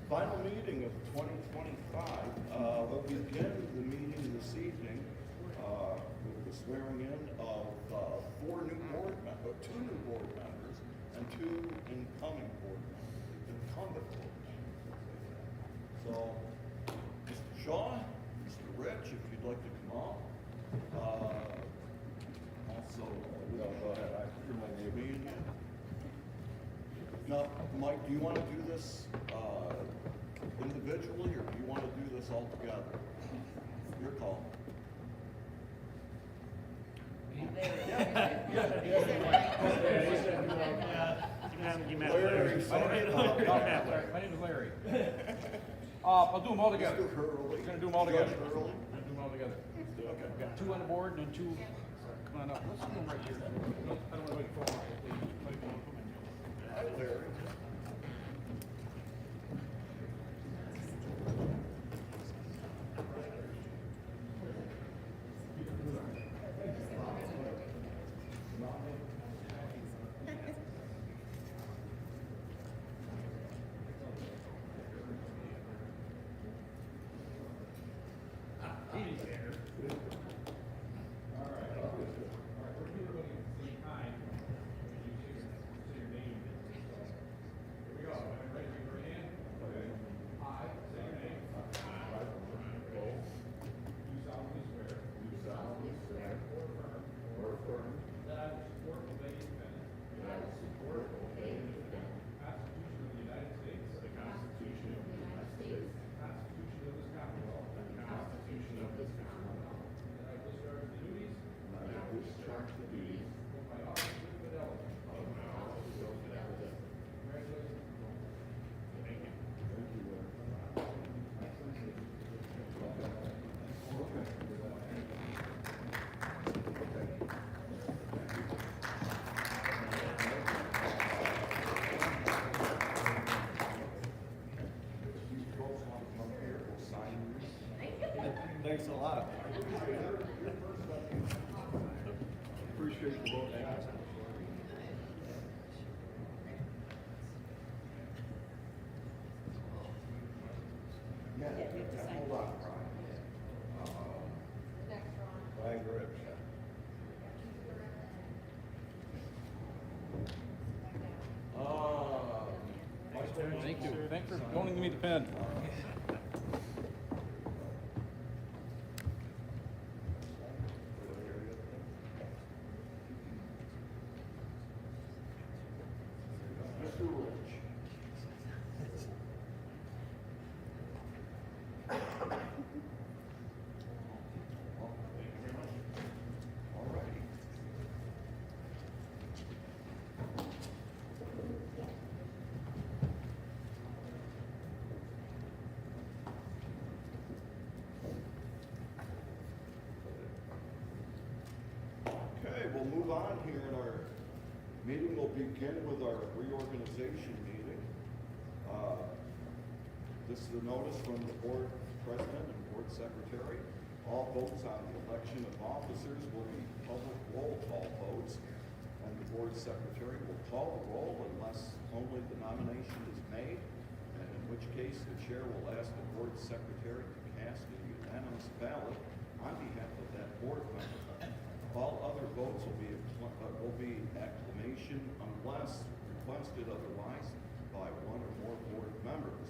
Final meeting of 2025. We'll begin the meeting this evening with the swearing in of two new board members and two incoming board members, incumbent board members. So, Mr. Shaw, Mr. Rich, if you'd like to come up. Also, no, go ahead. I hear my name. Now, Mike, do you want to do this individually, or do you want to do this all together? Your call. Larry, sorry. My name is Larry. I'll do them all together. Mr. Hurley. We're gonna do them all together. Judge Hurley. We're gonna do them all together. Okay. We've got two on the board and then two. Come on up. Let's do them right here. I don't want to wait for them. Hi, Larry. Thanks a lot. Appreciate the vote. Hold on, Brian. Rich. Thank you. Thanks for loaning me the pen. Mr. Rich. All righty. Okay, we'll move on here in our meeting. Will begin with our reorganization meeting. This is a notice from the board president and board secretary. All votes on the election of officers will be public roll call votes, and the board secretary will call the roll unless only the nomination is made, and in which case the chair will ask the board secretary to cast a unanimous ballot on behalf of that board member. All other votes will be acclamation unless requested otherwise by one or more board members.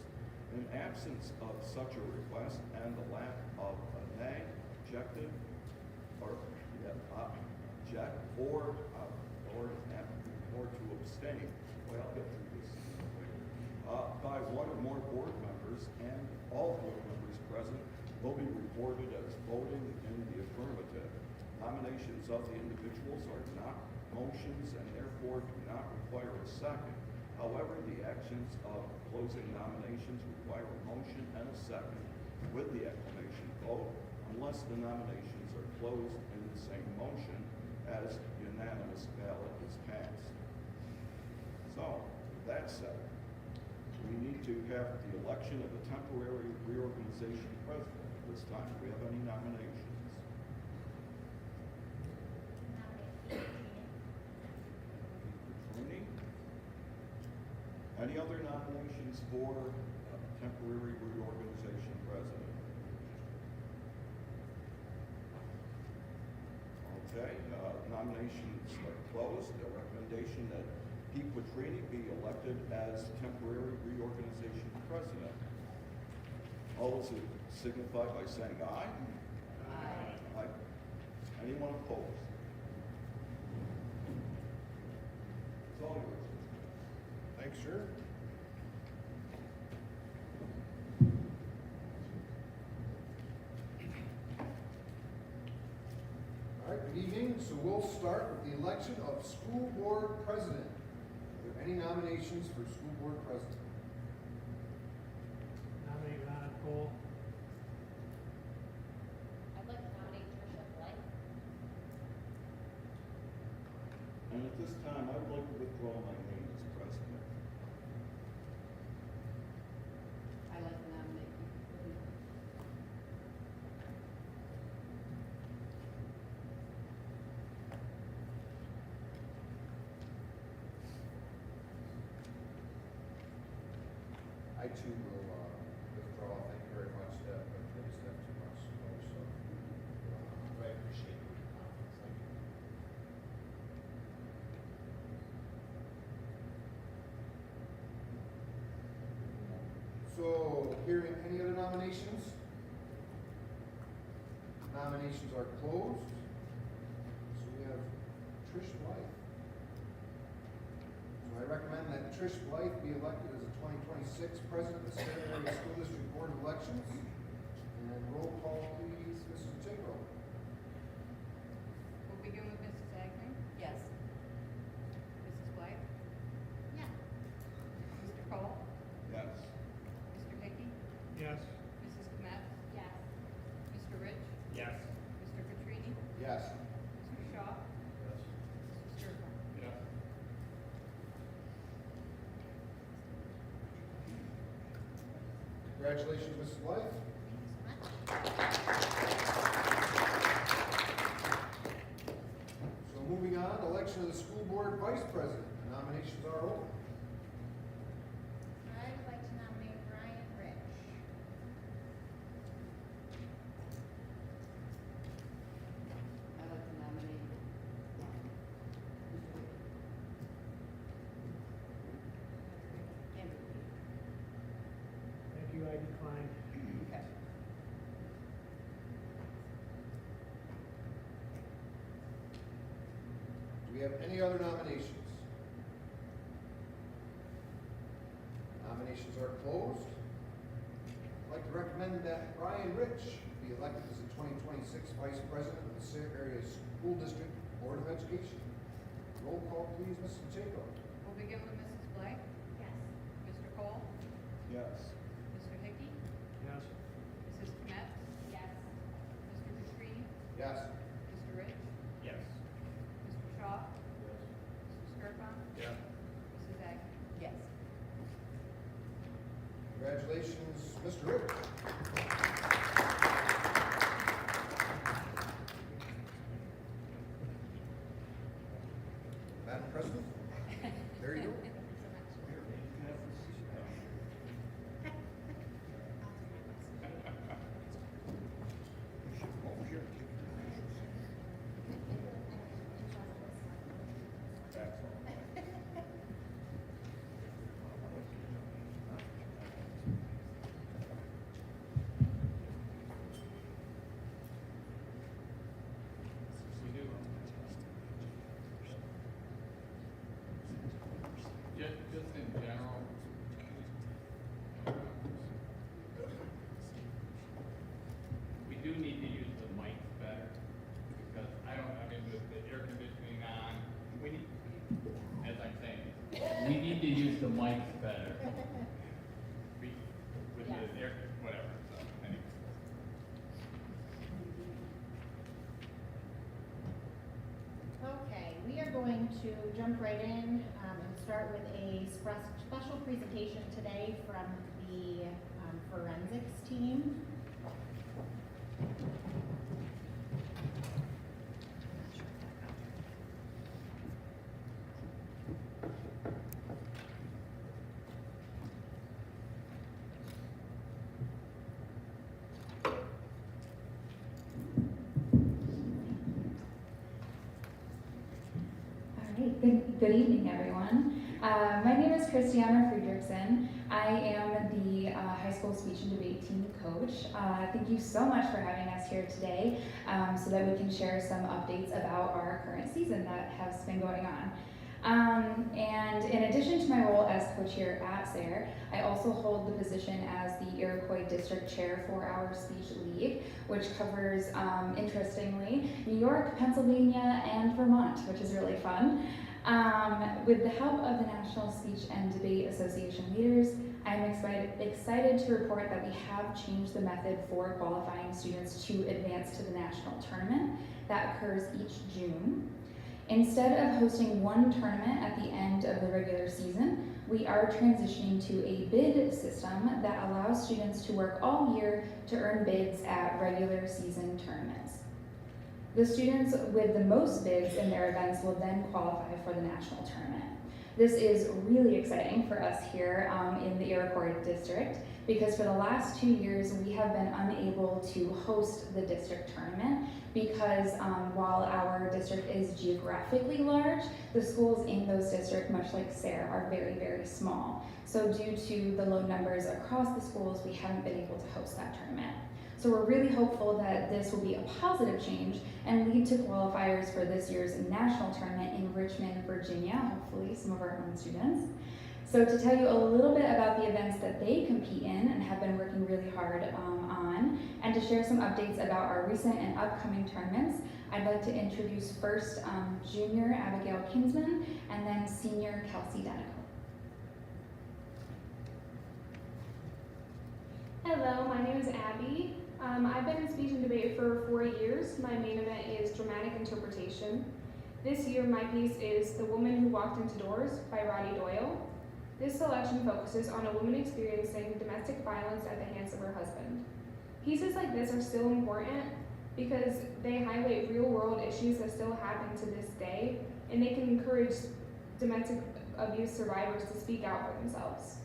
In absence of such a request and the lack of a nay, objective, or to abstain. Well, I'll get through this by one or more board members, and all board members present will be reported as voting in the affirmative. Nominations of the individuals are not motions and therefore do not require a second. However, the actions of closing nominations require a motion and a second with the acclamation vote unless the nominations are closed in the same motion as unanimous ballot is passed. So, with that said, we need to have the election of a temporary reorganization president at this time. Do we have any nominations? Any other nominations for temporary reorganization president. Okay, nominations are closed. A recommendation that Pete Quattrini be elected as temporary reorganization president. All those who signify by saying aye. Aye. Anyone opposed? It's all yours. Thanks, sir. All right, good evening. So we'll start with the election of school board president. Are there any nominations for school board president? Nominate Ron Cole. I'd like to nominate Tricia Blythe. And at this time, I would like to withdraw my name as president. I'd like to nominate you. I too will withdraw. Thank you very much, Deb, but I just have too much other stuff. But I appreciate your comments. Thank you. So, hearing any other nominations? Nominations are closed. So we have Trish Blythe. So I recommend that Trish Blythe be elected as the 2026 president of the Sierra Area School District Board of Elections. And roll call, please, Mrs. Jaco. We'll begin with Mrs. Agnew. Yes. Mrs. Blythe. Yeah. Mr. Cole. Yes. Mr. Hickey. Yes. Mrs. Kmet. Yes. Mr. Rich. Yes. Mr. Petrini. Yes. Mr. Shaw. Yes. Mr. Sturba. Yes. Congratulations, Mrs. Blythe. Thank you so much. So moving on, election of the school board vice president. The nominations are open. I would like to nominate Brian Rich. I'd like to nominate Mr. Andrew. Thank you, I decline. Okay. Do we have any other nominations? Nominations are closed. I'd like to recommend that Brian Rich be elected as the 2026 Vice President of the Sierra Area School District Board of Education. Roll call, please, Mrs. Jacob. We'll begin with Mrs. Blythe. Yes. Mr. Cole. Yes. Mr. Hickey. Yes. Mrs. Kmet. Yes. Mr. Petrini. Yes. Mr. Rich. Yes. Mr. Shaw. Mr. Sturba. Yes. Mrs. Agnew. Yes. Congratulations, Mr. Rich. Madam President, there you go. Just in general, we do need to use the mics better, because I mean, with the air conditioning on, we need, as I'm saying, we need to use the mics better. With the air, whatever, so, anyway. Okay, we are going to jump right in and start with a special presentation today from the forensics team. right, good evening, everyone. My name is Christiana Friedrichsen. I am the high school speech and debate team coach. Thank you so much for having us here today so that we can share some updates about our current season that has been going on. And in addition to my role as co-chair at SARE, I also hold the position as the Iroquois District Chair for our Speech League, which covers, interestingly, New York, Pennsylvania, and Vermont, which is really fun. With the help of the National Speech and Debate Association leaders, I'm excited to report that we have changed the method for qualifying students to advance to the national tournament that occurs each June. Instead of hosting one tournament at the end of the regular season, we are transitioning to a bid system that allows students to work all year to earn bids at regular season tournaments. The students with the most bids in their events will then qualify for the national tournament. This is really exciting for us here in the Iroquois District because for the last 2 years we have been unable to host the district tournament because while our district is geographically large, the schools in those districts, much like SARE, are very, very small. So due to the low numbers across the schools, we haven't been able to host that tournament. So we're really hopeful that this will be a positive change and lead to qualifiers for this year's national tournament in Richmond, Virginia, hopefully some of our own students. So to tell you a little bit about the events that they compete in and have been working really hard on, and to share some updates about our recent and upcoming tournaments, I'd like to introduce first junior Abigail Kinsman and then senior Kelsey Denico. Hello, my name is Abby. I've been in speech and debate for 4 years. My main event is dramatic interpretation. This year my piece is The Woman Who Walked Into Doors by Roddy Doyle. This selection focuses on a woman experiencing domestic violence at the hands of her husband. Pieces like this are still important because they highlight real-world issues that still happen to this day, and they can encourage domestic abuse survivors to speak out for themselves.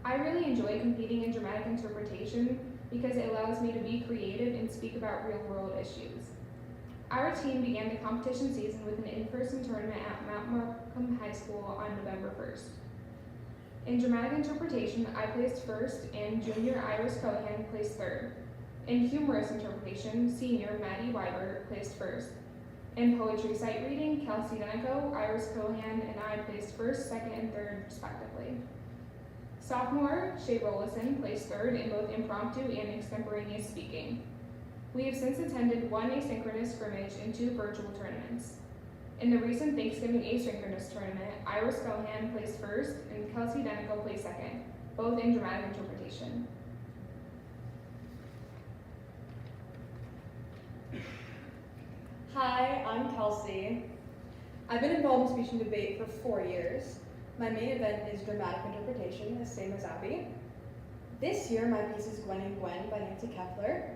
I really enjoy competing in dramatic interpretation because it allows me to be creative and speak about real-world issues. Our team began the competition season with an in-person tournament at Mount Markham High School on November 1st. In dramatic interpretation, I placed first, and junior Iris Cohan placed third. In humorous interpretation, senior Maddie Weiber placed first. In poetry sight reading, Kelsey Denico, Iris Cohan, and I placed first, second, and third, respectively. Sophomore Shay Rollison placed third in both impromptu and extemporaneous speaking. We have since attended 1 asynchronous scrimmage and 2 virtual tournaments. In the recent Thanksgiving asynchronous tournament, Iris Cohan placed first and Kelsey Denico placed second, both in dramatic interpretation. Hi, I'm Kelsey. I've been involved in speech and debate for 4 years. My main event is dramatic interpretation, the same as Abby. This year, my piece is Gwen and Gwen by Nancy Keffler.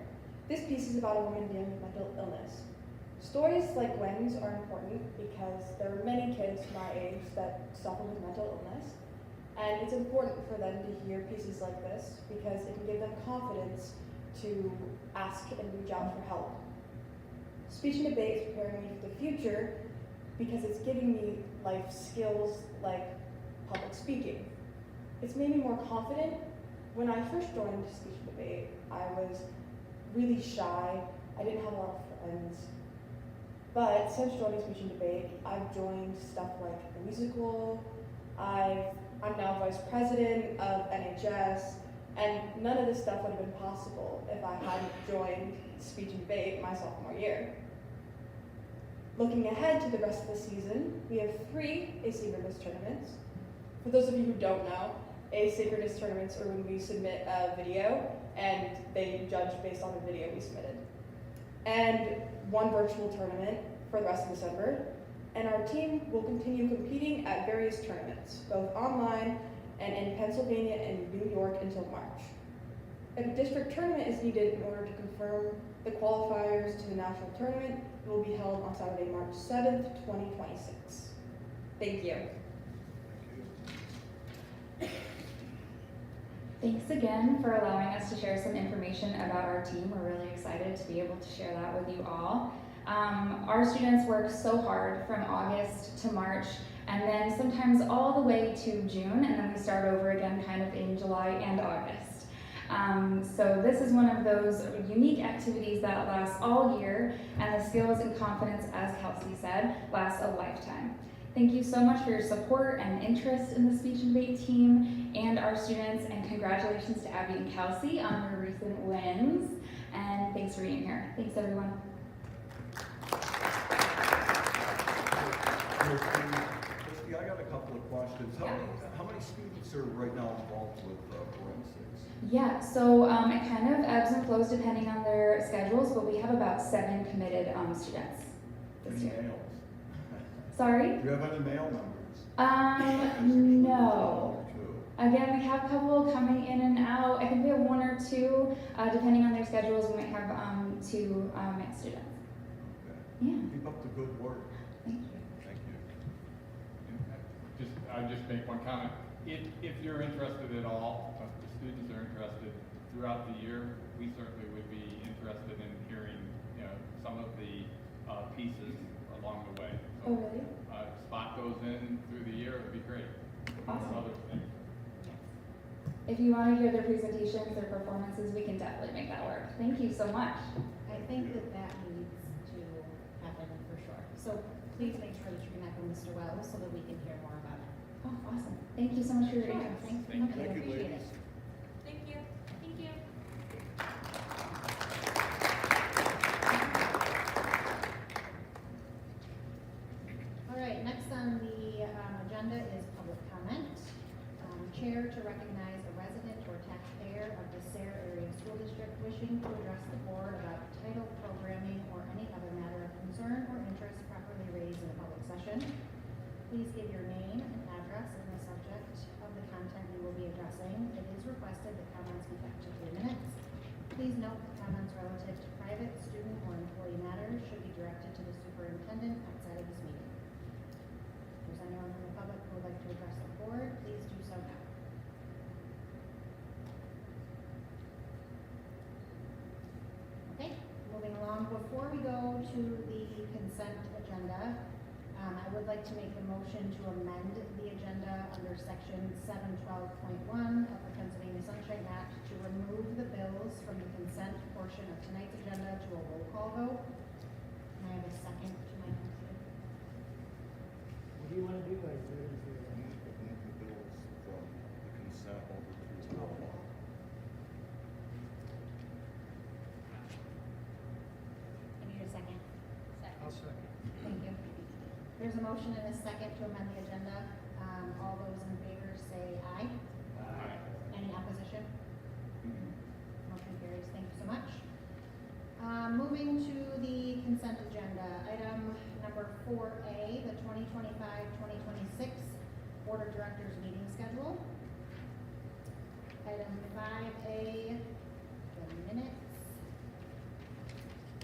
This piece is about a woman dealing with mental illness. Stories like Gwen's are important because there are many kids my age that suffer with mental illness, and it's important for them to hear pieces like this because it can give them confidence to ask and reach out for help. Speech and debate is preparing me for the future because it's giving me life skills like public speaking. It's made me more confident. When I first joined speech and debate, I was really shy. I didn't have a lot of friends. But since joining speech and debate, I've joined stuff like the musical. I'm now vice president of NHS, and none of this stuff would have been possible if I hadn't joined speech and debate my sophomore year. Looking ahead to the rest of the season, we have 3 asynchronous tournaments. For those of you who don't know, asynchronous tournaments are when we submit a video and they judge based on the video we submitted. And 1 virtual tournament for the rest of December. And our team will continue competing at various tournaments, both online and in Pennsylvania and New York until March. If a district tournament is needed in order to confirm the qualifiers to the national tournament, it will be held on Saturday, March 7th, 2026. Thank you. Thanks again for allowing us to share some information about our team. We're really excited to be able to share that with you all. Our students work so hard from August to March, and then sometimes all the way to June, and then we start over again kind of in July and August. So this is one of those unique activities that lasts all year, and the skills and confidence, as Kelsey said, lasts a lifetime. Thank you so much for your support and interest in the speech and debate team and our students, and congratulations to Abby and Kelsey on your recent wins, and thanks for being here. Thanks, everyone. Christy, I got a couple of questions. How many students are right now involved with forensics? Yeah, so it kind of ebbs and flows depending on their schedules, but we have about 7 committed students this Any year. males? Sorry? Do you have any male members? No. One or two. Again, we have a couple coming in and out. I think we have 1 or 2, depending on their schedules. We might have 2 mixed students. Okay. Yeah, Keep up the good work. thank you. Thank you. I'll just make one comment. If you're interested at all, if the students are interested throughout the year, we certainly would be interested in hearing, some of the pieces along the way. Oh, really? Spot goes in through the year, it'd be great. Awesome. Other things. If you want to hear their presentations, their performances, we can definitely make that work. Thank you so much. I think that needs to happen for sure. So please make sure that you connect with Mr. Wells so that we can hear more about it. Oh, awesome. Thank you so much for your Sure, interest. thanks for Thank coming, I you, appreciate ladies. it. Thank you. Thank you. All right, next on the agenda is public comment. Chair to recognize a resident or taxpayer of the Sayre Area School District wishing to address the board about title, programming, or any other matter of concern or interest properly raised in a public session. Please give your name and address and the subject of the content you will be addressing. It is requested that comments be kept to 3 minutes. Please note that comments relative to private, student, or employee matters should be directed to the superintendent outside of this meeting. If there's anyone from the public who would like to address the board, please do so now. Okay, moving along, before we go to the consent agenda, I would like to make the motion to amend the agenda under section 712.1 of the Pennsylvania Sunshine Act to remove the bills from the consent portion of tonight's agenda to a roll call vote. Can I have a second to my motion? What do you want to do? Like, what is your- Move the bills from the consent over to roll call. I need a second. I'll second. Thank you. There's a motion and a second to amend the agenda. All those in favor say aye. Aye. Any opposition? Motion carries. Thank you so much. Moving to the consent agenda, item number 4A, the 2025-2026 Board of Directors meeting schedule. Item 5A, the minutes.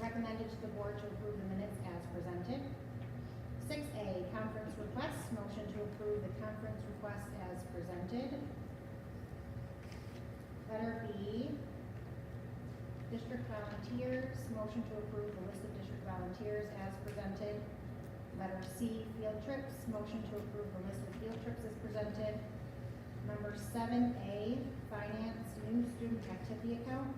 Recommended to the board to approve the minutes as presented. 6A, conference requests, motion to approve the conference request as presented. Letter B, district volunteers, motion to approve the list of district volunteers as presented. Letter C, field trips, motion to approve the list of field trips as presented. Number 7A, finance, new student activity account,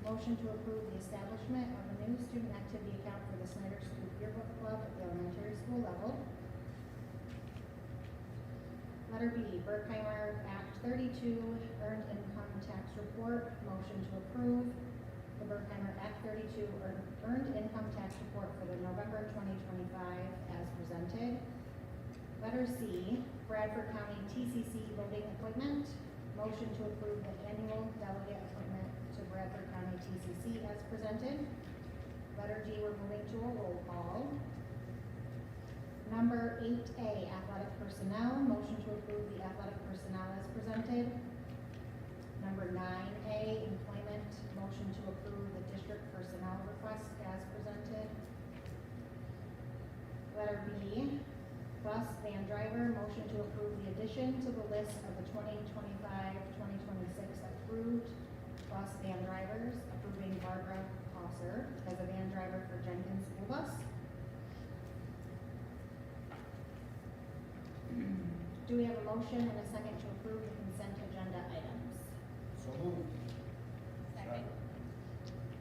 motion to approve the establishment of a new student activity account for the Snyder School Yearbook Club at the elementary school level. Letter B, Berkheimer Act 32 Earned Income Tax Report, motion to approve the Berkheimer Act 32 Earned Income Tax Report for the November 2025 as presented. Letter C, Bradford County TCC voting appointment, motion to approve the annual delegate appointment to Bradford County TCC as presented. Letter D, we're moving to a roll call. Number 8A, athletic personnel, motion to approve the athletic personnel as presented. Number 9A, employment, motion to approve the district personnel request as presented. Letter B, bus van driver, motion to approve the addition to the list of the 2025-2026 approved bus van drivers, approving Barbara Hauser as a van driver for Jenkins School Bus. Do we have a motion and a second to approve the consent agenda items? So moved. Second.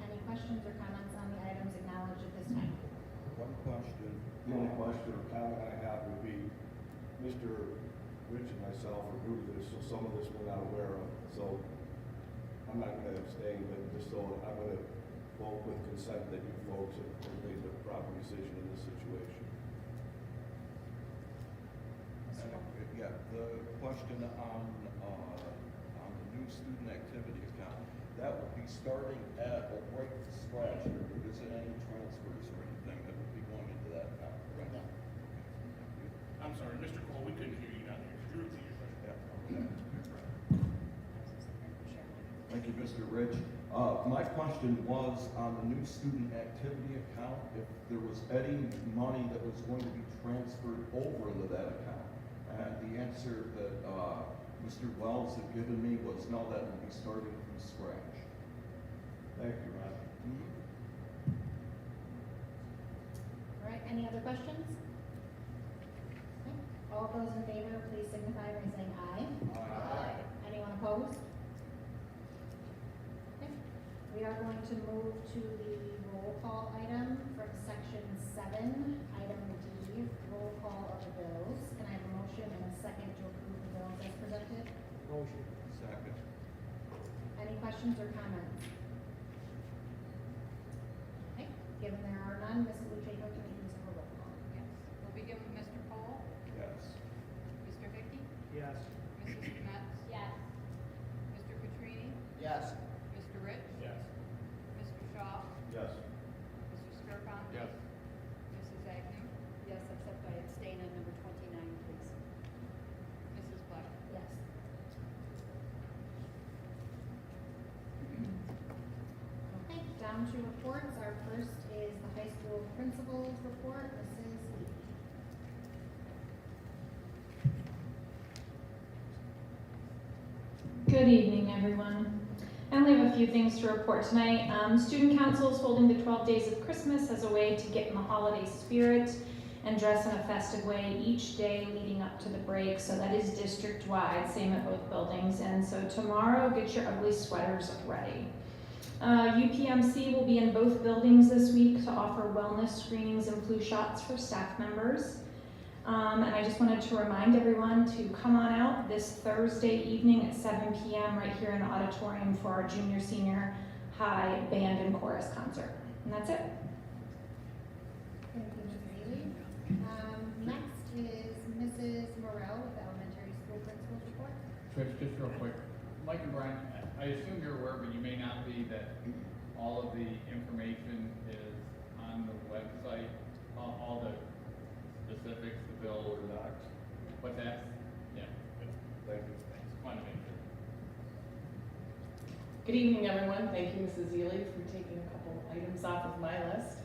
Any questions or comments on the items acknowledged at this time? One question. The only question or comment I have would be, Mr. Rich and myself are new to this, so some of this we're not aware of. So I'm not gonna abstain, but just so I'm gonna vote with consent that you folks have made the proper decision in this situation. Yeah, the question on the new student activity account, that would be starting at a right scratch. There isn't any transfers or anything that would be going into that account, correct? I'm sorry, Mr. Cole, we couldn't hear you down there. Could you repeat your question? Yeah, okay. Thank you, Mr. Rich. My question was on the new student activity account, if there was any money that was going to be transferred over into that account. And the answer that Mr. Wells had given me was no, that would be starting from scratch. Thank you, Ron. All right, any other questions? Okay. All those in favor, please signify by saying aye. Aye. Anyone opposed? Okay. We are going to move to the roll call item from section 7, item D, roll call of the bills. Can I have a motion and a second to approve the bills as presented? Motion. Second. Any questions or comments? Okay, given there are none, Ms. Pacheco, can you please have a roll call? Yes. We'll begin with Mr. Cole, Yes. Mr. Hickey, Yes. Mrs. Metz, Yes. Mr. Petrini, Yes. Mr. Rich, Yes. Mr. Shaw, Yes. Mr. Skirkon. Yes. Mrs. Agnew. Yes, except I abstain on number 29, please. Mrs. Black. Yes. Okay, down to reports. Our first is the high school principal's report. Mrs. Lee. Good evening, everyone. I only have a few things to report tonight. Student Council is holding the 12 Days of Christmas as a way to get in the holiday spirit and dress in a festive way each day leading up to the break. So that is district-wide, same at both buildings. And so tomorrow, get your ugly sweaters ready. UPMC will be in both buildings this week to offer wellness screenings and flu shots for staff members. And I just wanted to remind everyone to come on out this Thursday evening at 7 p.m. right here in the auditorium for our junior senior high band and chorus concert. And that's it. Thank you, Mrs. Ely. Next is Mrs. Morel with the elementary school principal's report. Trish, just real quick, Mike and Brian, I assume you're aware, but you may not be, that all of the information is on the website, all the specifics, the bill or docs. But that's, yeah, good. Thank you. Thanks. Wanted to make sure. Good evening, everyone. Thank you, Mrs. Ely, for taking a couple items off of my list.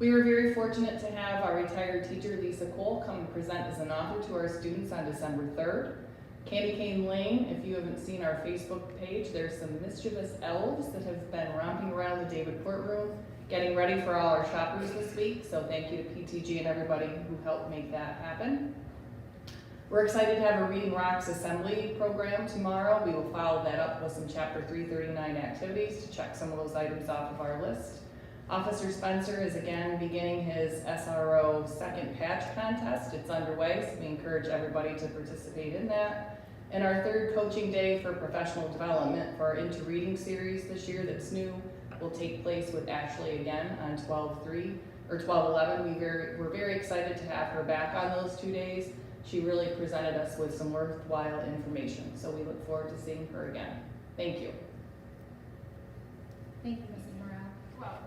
We were very fortunate to have our retired teacher, Lisa Cole, come and present as an author to our students on December 3rd. Candy Cane Lane, if you haven't seen our Facebook page, there's some mischievous elves that have been romping around the David courtroom, getting ready for all our shoppers this week. So thank you to PTG and everybody who helped make that happen. We're excited to have a Reading Rocks assembly program tomorrow. We will follow that up with some Chapter 339 activities to check some of those items off of our list. Officer Spencer is again beginning his SRO second patch contest. It's underway, so we encourage everybody to participate in that. And our third coaching day for professional development for our Into Reading series this year that's new will take place with Ashley again on 12/3 or 12/11. We're very excited to have her back on those 2 days. She really presented us with some worthwhile information, so we look forward to seeing her again. Thank you. Thank you, Mrs. Morel. Well,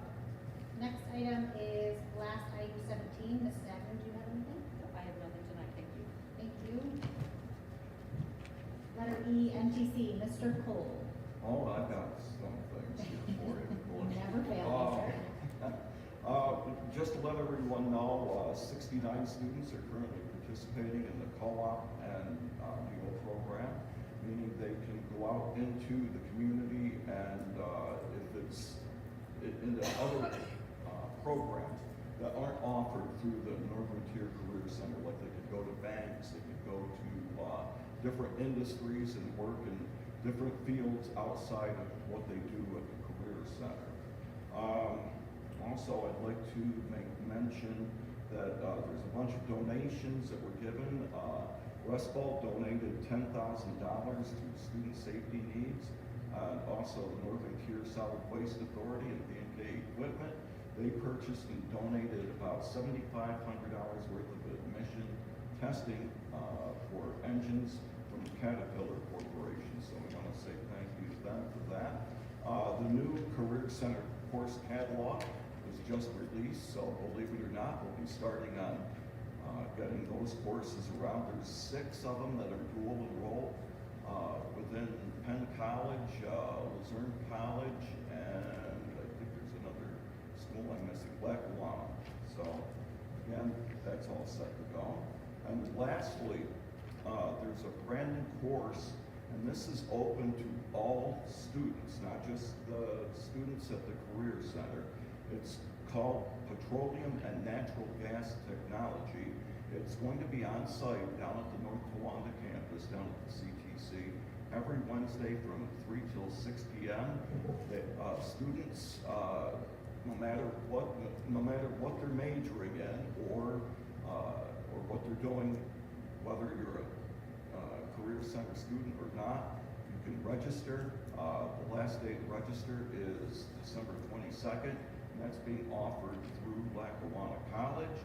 Next item is last item 17. Mrs. Agnew, do you have anything? I have nothing tonight, thank you. Thank you. Letter E, NTC, Mr. Cole. Oh, I've got some things here for you. You never fail, sir. Just to let everyone know, 69 students are currently participating in the co-op and DO program, meaning they can go out into the community and into other programs that aren't offered through the Northern Tier Career Center. Like they could go to banks, they could go to different industries and work in different fields outside of what they do at the Career Center. Also, I'd like to make mention that there's a bunch of donations that were given. Westfall donated $10,000 to student safety needs. Also, the Northern Tier Solid Waste Authority and B&K Equipment, they purchased and donated about $7,500 worth of emission testing for engines from Caterpillar Corporation. So we want to say thank you to them for that. The new Career Center course catalog was just released, so believe it or not, we'll be starting on getting those courses around. There's 6 of them that are dual enroll within Penn College, Luzerne College, and I think there's another school I'm missing, Lackawanna. So again, that's all set to go. And lastly, there's a brand new course, and this is open to all students, not just the students at the Career Center. It's called Petroleum and Natural Gas Technology. It's going to be on site down at the North Towanda campus, down at the CTC, every Wednesday from 3 till 6 p.m. Students, no matter what they're majoring in or what they're doing, whether you're a Career Center student or not, you can register. The last day to register is December 22nd, and that's being offered through Lackawanna College.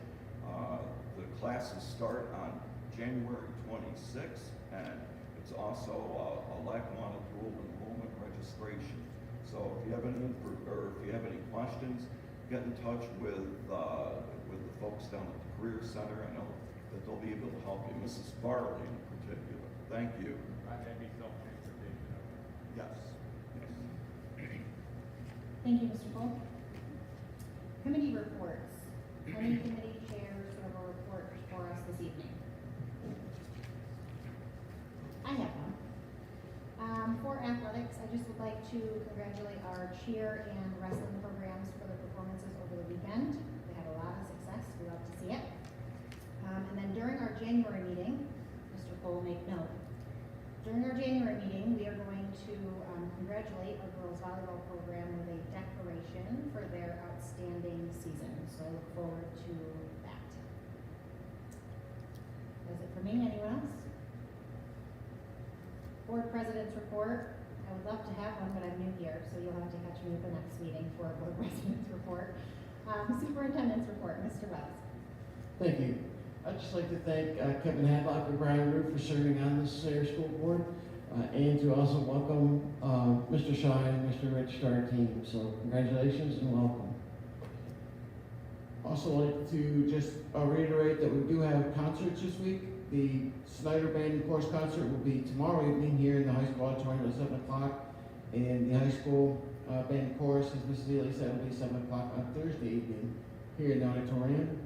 The classes start on January 26th, and it's also a Lackawanna dual enrollment registration. So if you have any questions, get in touch with the folks down at the Career Center. I know that they'll be able to help you. Mrs. Farley in particular. Thank you. That'd be self-transportation. Yes. Thank you, Mr. Cole. Committee reports. Any committee chairs have a report for us this evening? I have one. For athletics, I just would like to congratulate our cheer and wrestling programs for their performances over the weekend. They had a lot of success. We love to see it. And then during our January meeting, Mr. Cole, make note. During our January meeting, we are going to congratulate our girls volleyball program with a declaration for their outstanding season. So I look forward to that. That's it for me. Anyone else? Board President's report. I would love to have one, but I'm new here, so you'll have to catch me at the next meeting for a Board President's report. Superintendent's report, Mr. Wells. Thank you. I'd just like to thank Kevin Hadlock and Brian Root for serving on the Sayre School Board, and to also welcome Mr. Shaw and Mr. Rich to our team. So congratulations and welcome. Also like to just reiterate that we do have concerts this week. The Snyder Band and Chorus concert will be tomorrow evening here in the high school auditorium at 7 o'clock. And the high school band and chorus, as Mrs. Ely said, will be 7 o'clock on Thursday evening here in the auditorium.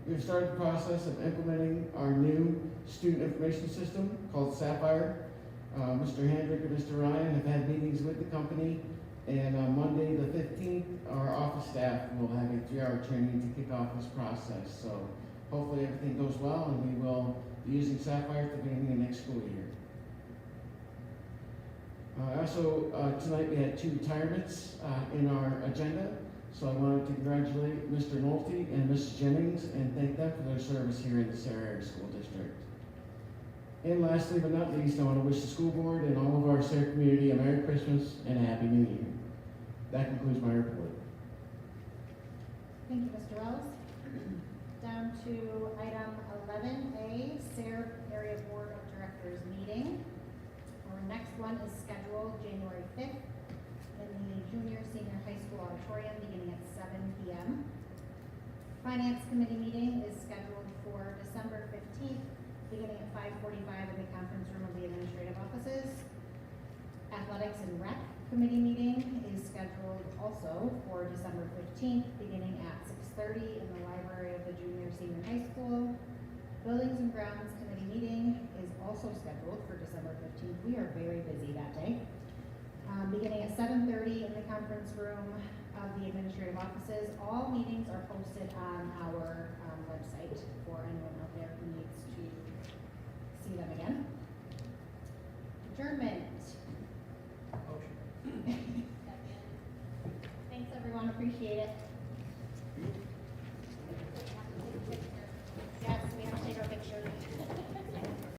We've started the process of implementing our new student information system called Sapphire. Mr. Hendrick and Mr. Ryan have had meetings with the company, and on Monday the 15th, our office staff will have a 3-hour training to kick off this process. So hopefully everything goes well, and we will be using Sapphire at the beginning of next school year. Also, tonight we had 2 retirements in our agenda. So I wanted to congratulate Mr. Nolte and Mrs. Jennings and thank them for their service here in the Sayre Area School District. And lastly but not least, I want to wish the school board and all of our Sayre community a Merry Christmas and a Happy New Year. That concludes my report. Thank you, Mr. Wells. Down to item 11A, Sayre Area Board of Directors meeting. Our next one is scheduled January 5th in the junior senior high school auditorium beginning at 7 p.m. Finance committee meeting is scheduled for December 15th beginning at 5:45 in the conference room of the administrative offices. Athletics and rec committee meeting is scheduled also for December 15th beginning at 6:30 in the library of the junior senior high school. Buildings and grounds committee meeting is also scheduled for December 15th. We are very busy that day. beginning at 7:30 in the conference room of the administrative offices. All meetings are posted on our website for anyone out there who needs to see them again. Adjournment. Motion. Thanks, everyone. Appreciate it.